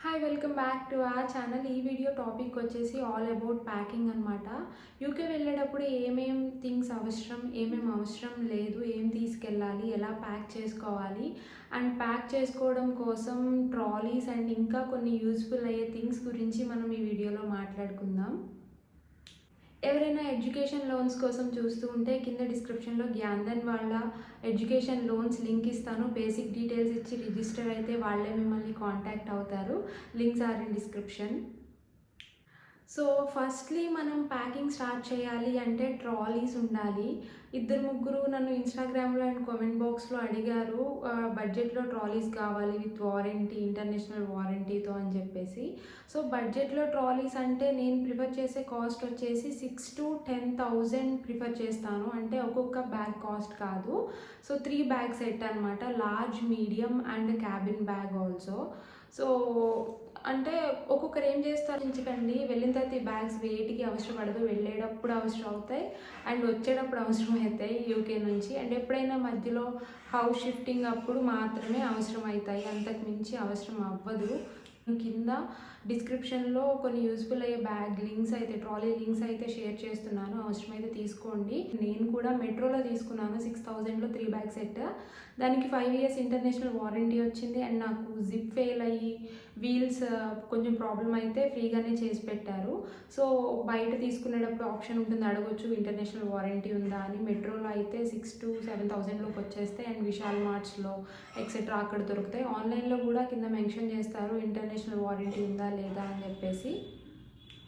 Hi welcome back to our channel. ఈ video topic వచ్చేసి all about packing అనమాట. UK వెళ్ళేటప్పుడు ఏమేం థింగ్స్ అవసరం, ఏమేం అవసరం లేదు, ఏం తీసుకెళ్ళాలి, ఎలా ప్యాక్ చేసుకోవాలి అండ్ ప్యాక్ చేసుకోవడం కోసం ట్రాలీస్ అండ్ ఇంకా కొన్ని యూస్ఫుల్ అయ్యే థింగ్స్ గురించి మనం ఈ వీడియోలో మాట్లాడుకుందాం. ఎవరైనా ఎడ్యుకేషన్ లోన్స్ కోసం చూస్తూ ఉంటే కింద డిస్క్రిప్షన్లో జ్ఞాన్ధన్ వాళ్ళ ఎడ్యుకేషన్ లోన్స్ లింక్ ఇస్తాను. బేసిక్ డీటెయిల్స్ ఇచ్చి రిజిస్టర్ అయితే వాళ్ళే మిమ్మల్ని కాంటాక్ట్ అవుతారు. Links are in description. So firstly మనం ప్యాకింగ్ స్టార్ట్ చేయాలి అంటే ట్రాలీస్ ఉండాలి. ఇద్దరు ముగ్గురు నన్ను ఇన్స్టాగ్రామ్లో అండ్ కామెంట్ బాక్స్లో అడిగారు బడ్జెట్లో ట్రాలీస్ కావాలి విత్ వారంటీ, ఇంటర్నేషనల్ వారంటీతో అని చెప్పేసి. సో బడ్జెట్లో ట్రాలీస్ అంటే నేను ప్రిఫర్ చేసే కాస్ట్ వచ్చేసి 6 to 10,000 ప్రిఫర్ చేస్తాను. అంటే ఒక్కొక్క బ్యాగ్ కాస్ట్ కాదు. సో 3 బ్యాగ్ సెట్ అనమాట, large, medium and cabin bag also. So అంటే ఒక్కొక్కరు ఏం చేస్తారు ఎంచకండి, వెళ్ళిన తర్వాత ఈ బ్యాగ్స్ వేటికి అవసరపడదు, వెళ్ళేటప్పుడు అవసరం అవుతాయి అండ్ వచ్చేటప్పుడు అవసరం అవుతాయి యూకే నుంచి. అండ్ ఎప్పుడైనా మధ్యలో హౌస్ షిఫ్టింగ్ అప్పుడు మాత్రమే అవసరం అవుతాయి, అంతకు మించి అవసరం అవ్వదు. కింద డిస్క్రిప్షన్లో కొన్ని యూస్ఫుల్ అయ్యే బ్యాగ్ లింక్స్ అయితే, ట్రాలీ లింక్స్ అయితే షేర్ చేస్తున్నాను, అవసరమైతే తీసుకోండి. నేను కూడా మెట్రోలో తీసుకున్నాను 6,000లో 3 బ్యాగ్ సెట్. దానికి 5 years ఇంటర్నేషనల్ వారంటీ వచ్చింది అండ్ నాకు జిప్ ఫెయిల్ అయ్యి వీల్స్ కొంచెం ప్రాబ్లం అయితే ఫ్రీగానే చేసి పెట్టారు. సో బయట తీసుకునేటప్పుడు ఆప్షన్ ఉంటుంది, అడగొచ్చు ఇంటర్నేషనల్ వారంటీ ఉందా అని. మెట్రోలో అయితే 6 to 7,000లోకి వచ్చేస్తాయి అండ్ విశాల్ మార్ట్స్లో ఎక్సెట్రా అక్కడ దొరుకుతాయి. ఆన్లైన్లో కూడా కింద మెన్షన్ చేస్తారు ఇంటర్నేషనల్ వారంటీ ఉందా లేదా అని చెప్పేసి.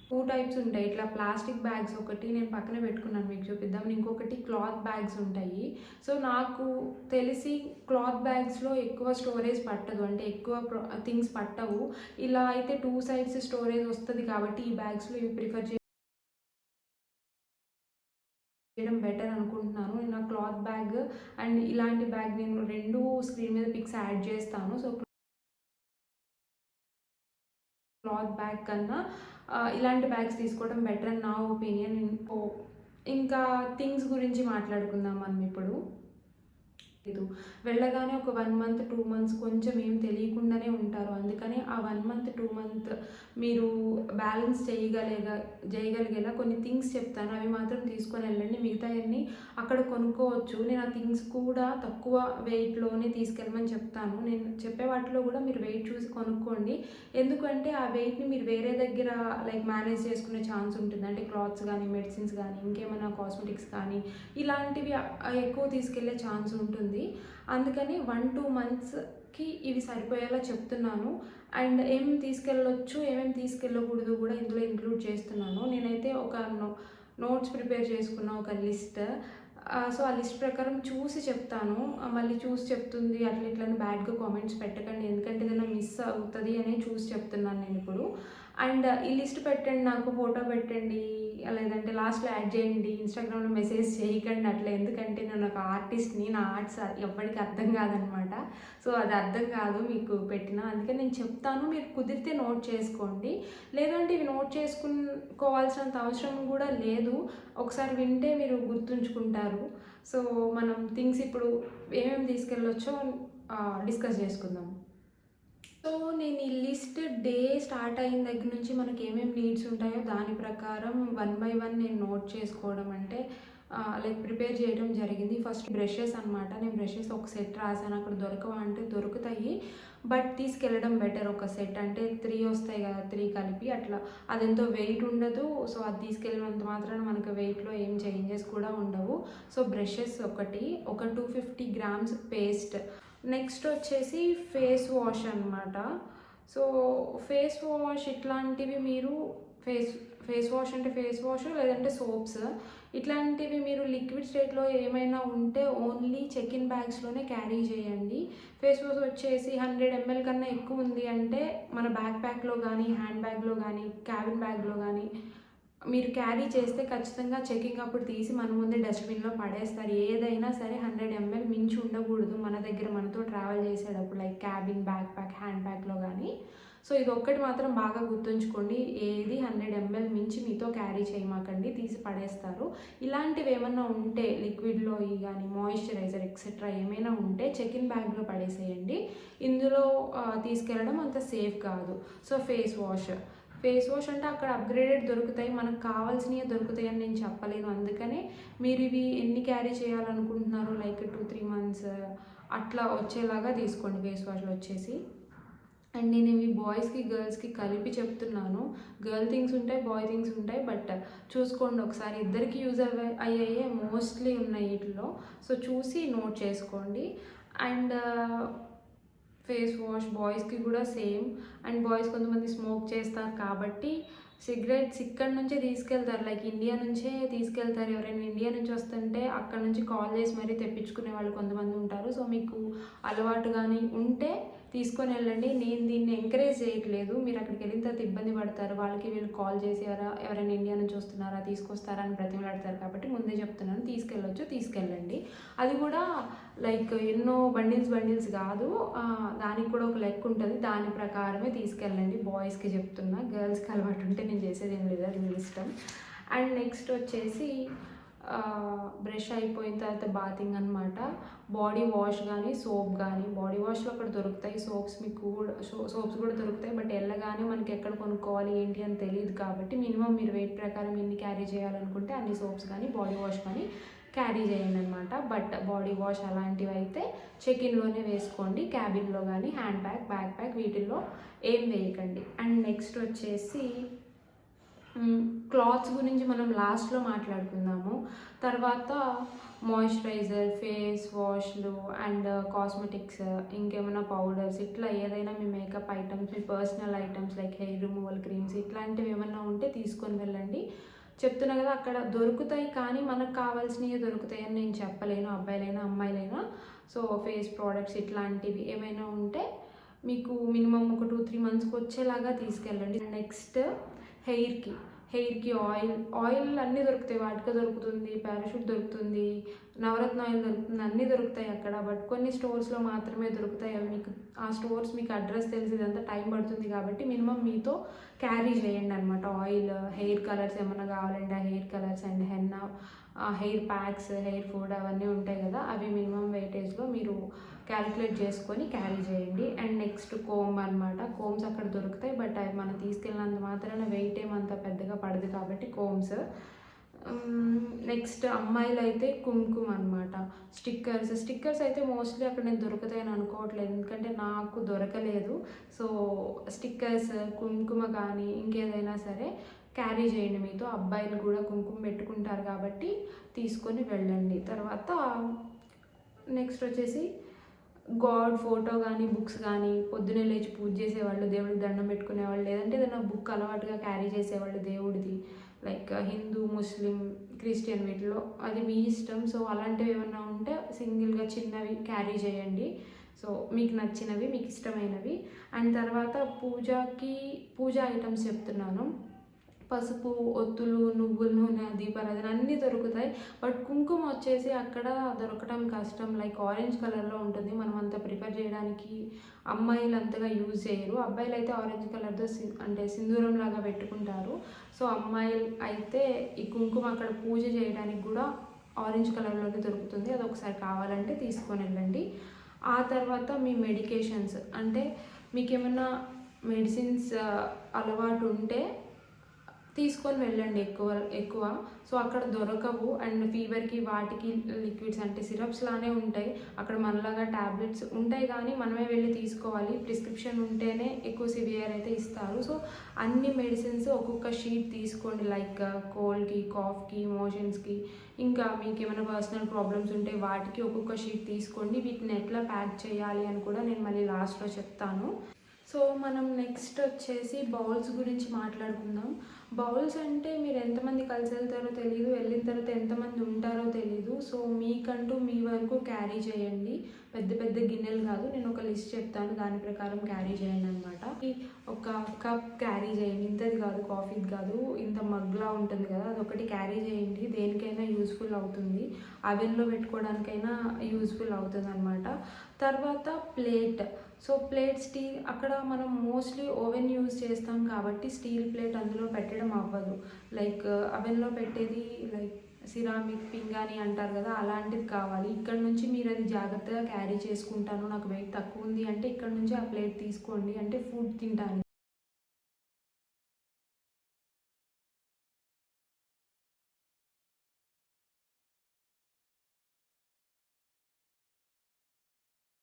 2 టైప్స్ ఉంటాయి. ఇట్లా ప్లాస్టిక్ బ్యాగ్స్ ఒకటి నేను పక్కన పెట్టుకున్నాను మీకు చూపిద్దాం, ఇంకొకటి క్లాత్ బ్యాగ్స్ ఉంటాయి. సో నాకు తెలిసి క్లాత్ బ్యాగ్స్లో ఎక్కువ స్టోరేజ్ పట్టదు, అంటే ఎక్కువ థింగ్స్ పట్టవు. ఇలా అయితే 2 sides స్టోరేజ్ వస్తుంది కాబట్టి ఈ బ్యాగ్స్లో ఇవి ప్రిఫర్ చేయడం బెటర్ అనుకుంటున్నాను. నేను క్లాత్ బ్యాగ్ అండ్ ఇలాంటి బ్యాగ్ నేను 2 స్క్రీన్ మీద పిక్స్ యాడ్ చేస్తాను. సో క్లాత్ బ్యాగ్ కన్నా ఇలాంటి బ్యాగ్స్ తీసుకోవడం బెటర్ అని నా ఒపీనియన్. ఇంకా థింగ్స్ గురించి మాట్లాడుకుందాం మనం ఇప్పుడు. వెళ్ళగానే ఒక 1 month 2 months కొంచెం ఏం తెలియకుండానే ఉంటారు. అందుకని ఆ 1 month 2 month మీరు బ్యాలెన్స్ చేయగలిగేలా కొన్ని థింగ్స్ చెప్తాను, అవి మాత్రం తీసుకొని వెళ్ళండి. మిగతావన్నీ అక్కడ కొనుక్కోవచ్చు. నేను ఆ థింగ్స్ కూడా తక్కువ వెయిట్లోనే తీసుకెళ్ళమని చెప్తాను. నేను చెప్పే వాటిలో కూడా మీరు వెయిట్ చూసి కొనుక్కోండి. ఎందుకంటే ఆ వెయిట్ని మీరు వేరే దగ్గర మేనేజ్ చేసుకునే ఛాన్స్ ఉంటుంది. అంటే క్లాత్స్ కానీ, మెడిసిన్స్ కానీ, ఇంకేమైనా కాస్మెటిక్స్ కానీ ఇలాంటివి ఎక్కువ తీసుకెళ్లే ఛాన్స్ ఉంటుంది. అందుకని 1-2 monthsకి ఇవి సరిపోయేలా చెప్తున్నాను. అండ్ ఏం తీసుకెళ్ళొచ్చు, ఏమేమి తీసుకెళ్ళకూడదు కూడా ఇందులో ఇంక్లూడ్ చేస్తున్నాను. నేనైతే ఒక నోట్స్ ప్రిపేర్ చేసుకున్న, ఒక లిస్ట్. సో ఆ లిస్ట్ ప్రకారం చూసి చెప్తాను. మళ్ళీ చూసి చెప్తుంది అట్లా ఇట్లని బ్యాడ్గా కామెంట్స్ పెట్టకండి, ఎందుకంటే ఏదైనా మిస్ అవుతుంది అని చూసి చెప్తున్నాను నేను ఇప్పుడు. అండ్ ఈ లిస్ట్ పెట్టండి, నాకు ఫోటో పెట్టండి, లేదంటే లాస్ట్లో యాడ్ చేయండి, ఇన్స్టాగ్రామ్లో మెసేజ్ చేయకండి అట్లా. ఎందుకంటే నేను ఒక ఆర్టిస్ట్ని, నా ఆర్ట్స్ ఎవ్వరికి అర్థం కాదనమాట. సో అది అర్థం కాదు మీకు పెట్టిన, అందుకని నేను చెప్తాను, మీరు కుదిరితే నోట్ చేసుకోండి. లేదంటే ఇవి నోట్ చేసుకోవాల్సినంత అవసరం కూడా లేదు, ఒకసారి వింటే మీరు గుర్తుంచుకుంటారు. సో మనం థింగ్స్ ఇప్పుడు ఏమేమి తీసుకెళ్ళొచ్చో డిస్కస్ చేసుకుందాం. సో నేను ఈ లిస్ట్ డే స్టార్ట్ అయిన దగ్గర నుంచి మనకి ఏమేమి నీడ్స్ ఉంటాయో దాని ప్రకారం 1 by 1 నేను నోట్ చేసుకోవడం, అంటే ప్రిపేర్ చేయడం జరిగింది. ఫస్ట్ బ్రషెస్ అనమాట. నేను బ్రషెస్ ఒక సెట్ రాశాను, అక్కడ దొరకవా అంటే దొరుకుతాయి, బట్ తీసుకెళ్ళడం బెటర్. ఒక సెట్ అంటే 3 వస్తాయి కదా, 3 కలిపి అట్లా. అదెంతో వెయిట్ ఉండదు. సో అది తీసుకెళ్ళినంత మాత్రాన మనకు వెయిట్లో ఏం చేంజెస్ కూడా ఉండవు. సో బ్రషెస్ ఒకటి, ఒక 250 grams పేస్ట్. నెక్స్ట్ వచ్చేసి ఫేస్ వాష్ అనమాట. సో ఫేస్ వాష్ ఇట్లాంటివి మీరు ఫేస్ వాష్ అంటే ఫేస్ వాష్, లేదంటే సోప్స్, ఇట్లాంటివి మీరు లిక్విడ్ స్టేట్లో ఏమైనా ఉంటే ఓన్లీ చెక్ ఇన్ బ్యాగ్స్లోనే క్యారీ చేయండి. ఫేస్ వాష్ వచ్చేసి 100 ml కన్నా ఎక్కువ ఉంది అంటే మన బ్యాక్ ప్యాక్లో కానీ, హ్యాండ్ బ్యాగ్లో కానీ, క్యాబిన్ బ్యాగ్లో కానీ మీరు క్యారీ చేస్తే ఖచ్చితంగా చెకింగ్ అప్పుడు తీసి మన ముందే డస్ట్బిన్లో పడేస్తారు. ఏదైనా సరే 100 ml మించి ఉండకూడదు మన దగ్గర, మనతో ట్రావెల్ చేసేటప్పుడు, క్యాబిన్, బ్యాక్ ప్యాక్, హ్యాండ్ బ్యాగ్లో కానీ. సో ఇది ఒక్కటి మాత్రం బాగా గుర్తుంచుకోండి, ఏది 100 ml మించి మీతో క్యారీ చేయమాకండి, తీసి పడేస్తారు. ఇలాంటివి ఏమన్నా ఉంటే లిక్విడ్లో ఈ కానీ మాయిశ్చరైజర్ ఎక్సెట్రా ఏమైనా ఉంటే చెక్ ఇన్ బ్యాగ్లో పడేసేయండి. ఇందులో తీసుకెళ్ళడం అంత సేఫ్ కాదు. సో ఫేస్ వాష్ అంటే అక్కడ అప్గ్రేడెడ్ దొరుకుతాయి, మనకు కావాల్సినవి దొరుకుతాయి అని నేను చెప్పలేను. అందుకనే మీరు ఇవి ఎన్ని క్యారీ చేయాలనుకుంటున్నారు, లైక్ 2-3 మంత్స్ అట్లా వచ్చేలాగా తీసుకోండి ఫేస్ వాష్లు వచ్చేసి. అండ్ నేను ఇవి బాయ్స్కి గర్ల్స్కి కలిపి చెప్తున్నాను, గర్ల్ థింగ్స్ ఉంటాయి, బాయ్ థింగ్స్ ఉంటాయి, బట్ చూసుకోండి ఒకసారి, ఇద్దరికి యూజ్ అయ్యే మోస్ట్లీ ఉన్నాయి వీటిలో. సో చూసి నోట్ చేసుకోండి. అండ్ ఫేస్ వాష్ బాయ్స్కి కూడా సేమ్. అండ్ బాయ్స్ కొంతమంది స్మోక్ చేస్తారు కాబట్టి సిగరెట్స్ ఇక్కడ నుంచే తీసుకెళ్తారు, లైక్ ఇండియా నుంచే తీసుకెళ్తారు. ఎవరైనా ఇండియా నుంచి వస్తుంటే అక్కడ నుంచి కాల్ చేసి మరీ తెప్పించుకునే వాళ్ళు కొంతమంది ఉంటారు. సో మీకు అలవాటు కానీ ఉంటే తీసుకొని వెళ్ళండి. నేను దీన్ని ఎంకరేజ్ చేయట్లేదు, మీరు అక్కడికి వెళ్ళిన తర్వాత ఇబ్బంది పడతారు, వాళ్ళకి వీళ్ళు కాల్ చేసి ఎవరైనా ఇండియా నుంచి వస్తున్నారా తీసుకొస్తారా అని బ్రతిమలాడతారు. కాబట్టి ముందే చెప్తున్నాను, తీసుకెళ్ళండి. అది కూడా లైక్ ఎన్నో బండిల్స్ కాదు, దానికి కూడా ఒక లెక్క ఉంటుంది, దాని ప్రకారమే తీసుకెళ్ళండి. బాయ్స్కి చెప్తున్నా, గర్ల్స్కి అలవాటు ఉంటే నేను చేసేది ఏం లేదు, అది మీ ఇష్టం. అండ్ నెక్స్ట్ వచ్చేసి బ్రష్ అయిపోయిన తర్వాత బాతింగ్ అనమాట. బాడీ వాష్ కానీ సోప్ కానీ, బాడీ వాష్లో అక్కడ దొరుకుతాయి, సోప్స్ కూడా దొరుకుతాయి, బట్ వెళ్ళగానే మనకి ఎక్కడ కొనుక్కోవాలి ఏంటి అని తెలియదు. కాబట్టి మినిమం మీరు వెయిట్ ప్రకారం ఎన్ని క్యారీ చేయాలనుకుంటే అన్ని సోప్స్ కానీ బాడీ వాష్ కానీ క్యారీ చేయండి అనమాట. బట్ బాడీ వాష్ అలాంటివి అయితే చెక్-ఇన్లోనే వేసుకోండి, క్యాబిన్లో కానీ హ్యాండ్ బ్యాగ్, బ్యాక్ ప్యాక్ వీటిల్లో ఏం వేయకండి. అండ్ నెక్స్ట్ వచ్చేసి క్లాత్స్ గురించి మనం లాస్ట్లో మాట్లాడుకుందాము. తర్వాత మాయిశ్చరైజర్, ఫేస్ వాష్లు అండ్ కాస్మెటిక్స్, ఇంకేమైనా పౌడర్స్, ఇట్లా ఏదైనా మీ మేకప్ ఐటమ్స్, మీ personal items like hair removal creams ఇట్లాంటివి ఏమైనా ఉంటే తీసుకొని వెళ్ళండి. చెప్తున్నా కదా, అక్కడ దొరుకుతాయి కానీ మనకు కావాల్సినవి దొరుకుతాయి అని నేను చెప్పలేను, అబ్బాయిలైనా అమ్మాయిలైనా. సో ఫేస్ ప్రోడక్ట్స్ ఇట్లాంటివి ఏమైనా ఉంటే మీకు మినిమం ఒక 2-3 మంత్స్కి వచ్చేలాగా తీసుకెళ్ళండి. నెక్స్ట్ హెయిర్కి ఆయిల్ అన్నీ దొరుకుతాయి, వాటిక దొరుకుతుంది, పారాషూట్ దొరుకుతుంది, నవరత్న ఆయిల్ దొరుకుతుంది, అన్నీ దొరుకుతాయి అక్కడ. బట్ కొన్ని స్టోర్స్లో మాత్రమే దొరుకుతాయి. అవి మీకు ఆ స్టోర్స్ మీకు అడ్రస్ తెలిసి ఇదంతా టైం పడుతుంది కాబట్టి మినిమం మీతో క్యారీ చేయండి అనమాట. ఆయిల్, హెయిర్ కలర్స్ ఏమైనా కావాలంటే ఆ hair colours and henna, hair packs, hair food అవన్నీ ఉంటాయి కదా, అవి మినిమం వెయిటేజ్లో మీరు క్యాలిక్యులేట్ చేసుకొని క్యారీ చేయండి. అండ్ నెక్స్ట్ కోమ్ అనమాట. కోమ్స్ అక్కడ దొరుకుతాయి, బట్ అవి మనం తీసుకెళ్ళినంత మాత్రాన వెయిట్ ఏమంత పెద్దగా పడదు కాబట్టి కోమ్స్. నెక్స్ట్ అమ్మాయిలు అయితే కుంకుమ అనమాట. స్టిక్కర్స్ అయితే మోస్ట్లీ అక్కడ నేను దొరుకుతాయని అనుకోవట్లేదు, ఎందుకంటే నాకు దొరకలేదు. సో స్టిక్కర్స్, కుంకుమ కానీ ఇంకేదైనా సరే క్యారీ చేయండి మీతో. అబ్బాయిలు కూడా కుంకుమ పెట్టుకుంటారు కాబట్టి తీసుకొని వెళ్ళండి. తర్వాత నెక్స్ట్ వచ్చేసి గాడ్ ఫోటో కానీ, బుక్స్ కానీ, పొద్దున్నే లేచి పూజ చేసేవాళ్ళు, దేవుడికి దండం పెట్టుకునేవాళ్ళు, లేదంటే ఏదైనా బుక్ అలవాటుగా క్యారీ చేసేవాళ్ళు దేవుడిది, లైక్ హిందూ, ముస్లిం, క్రిస్టియన్ వీటిలో, అది మీ ఇష్టం. సో అలాంటివి ఏమైనా ఉంటే సింగిల్గా చిన్నవి క్యారీ చేయండి. సో మీకు నచ్చినవి, మీకు ఇష్టమైనవి. అండ్ తర్వాత పూజ ఐటమ్స్ చెప్తున్నాను. పసుపు, ఒత్తులు, నువ్వుల నూనె, దీపారాధన అన్నీ దొరుకుతాయి. బట్ కుంకుమ వచ్చేసి అక్కడ దొరకడం కష్టం, లైక్ ఆరెంజ్ కలర్లో ఉంటుంది. మనం అంత ప్రిఫర్ చేయడానికి అమ్మాయిలు అంతగా యూజ్ చేయరు. అబ్బాయిలు అయితే ఆరెంజ్ కలర్తో అంటే సింధూరం లాగా పెట్టుకుంటారు. సో అమ్మాయిలు అయితే ఈ కుంకుమ అక్కడ పూజ చేయడానికి కూడా ఆరెంజ్ కలర్లోనే దొరుకుతుంది. అది ఒకసారి కావాలంటే తీసుకొని వెళ్ళండి. ఆ తర్వాత మీ మెడికేషన్స్, అంటే మీకు ఏమైనా మెడిసిన్స్ అలవాటు ఉంటే తీసుకొని వెళ్ళండి ఎక్కువ. సో అక్కడ దొరకవు. అండ్ ఫీవర్కి వాటికి లిక్విడ్స్ అంటే సిరప్స్ లానే ఉంటాయి, అక్కడ మనలాగా ట్యాబ్లెట్స్ ఉంటాయి కానీ మనమే వెళ్ళి తీసుకోవాలి. ప్రిస్క్రిప్షన్ ఉంటేనే ఎక్కువ సివియర్ అయితే ఇస్తారు. సో అన్ని మెడిసిన్స్ ఒక్కొక్క షీట్ తీసుకోండి, లైక్ కోల్డ్కి, కాఫ్కి, మోషన్స్కి, ఇంకా మీకు ఏమైనా పర్సనల్ ప్రాబ్లమ్స్ ఉంటే వాటికి ఒక్కొక్క షీట్ తీసుకోండి. వీటిని ఎట్లా ప్యాక్ చేయాలి అని కూడా నేను మళ్ళీ లాస్ట్లో చెప్తాను. సో మనం నెక్స్ట్ వచ్చేసి బౌల్స్ గురించి మాట్లాడుకుందాం. బౌల్స్ అంటే మీరు ఎంతమంది కలిసి వెళ్తారో తెలియదు, వెళ్ళిన తర్వాత ఎంతమంది ఉంటారో తెలీదు. సో మీకంటూ మీ వరకు క్యారీ చేయండి, పెద్ద పెద్ద గిన్నెలు కాదు, నేను ఒక లిస్ట్ చెప్తాను, దాని ప్రకారం క్యారీ చేయండి అనమాట. ఈ ఒక కప్ క్యారీ చేయండి. ఇంతది కాదు, కాఫీది కాదు, ఇంత మగ్లా ఉంటుంది కదా, అదొకటి క్యారీ చేయండి. దేనికైనా యూస్ఫుల్ అవుతుంది, అవెన్లో పెట్టుకోవడానికైనా యూస్ఫుల్ అవుతుంది అనమాట. తర్వాత ప్లేట్. సో ప్లేట్ స్టీల్, అక్కడ మనం మోస్ట్లీ ఓవెన్ యూజ్ చేస్తాం కాబట్టి స్టీల్ ప్లేట్ అందులో పెట్టడం అవ్వదు. లైక్ అవెన్లో పెట్టేది లైక్ సిరామిక్ పింగాణి అంటారు కదా, అలాంటిది కావాలి. ఇక్కడ నుంచి మీరు అది జాగ్రత్తగా క్యారీ చేసుకుంటాను, నాకు వెయిట్ తక్కువ ఉంది అంటే ఇక్కడ నుంచి ఆ ప్లేట్ తీసుకోండి, అంటే ఫుడ్ తింటాను.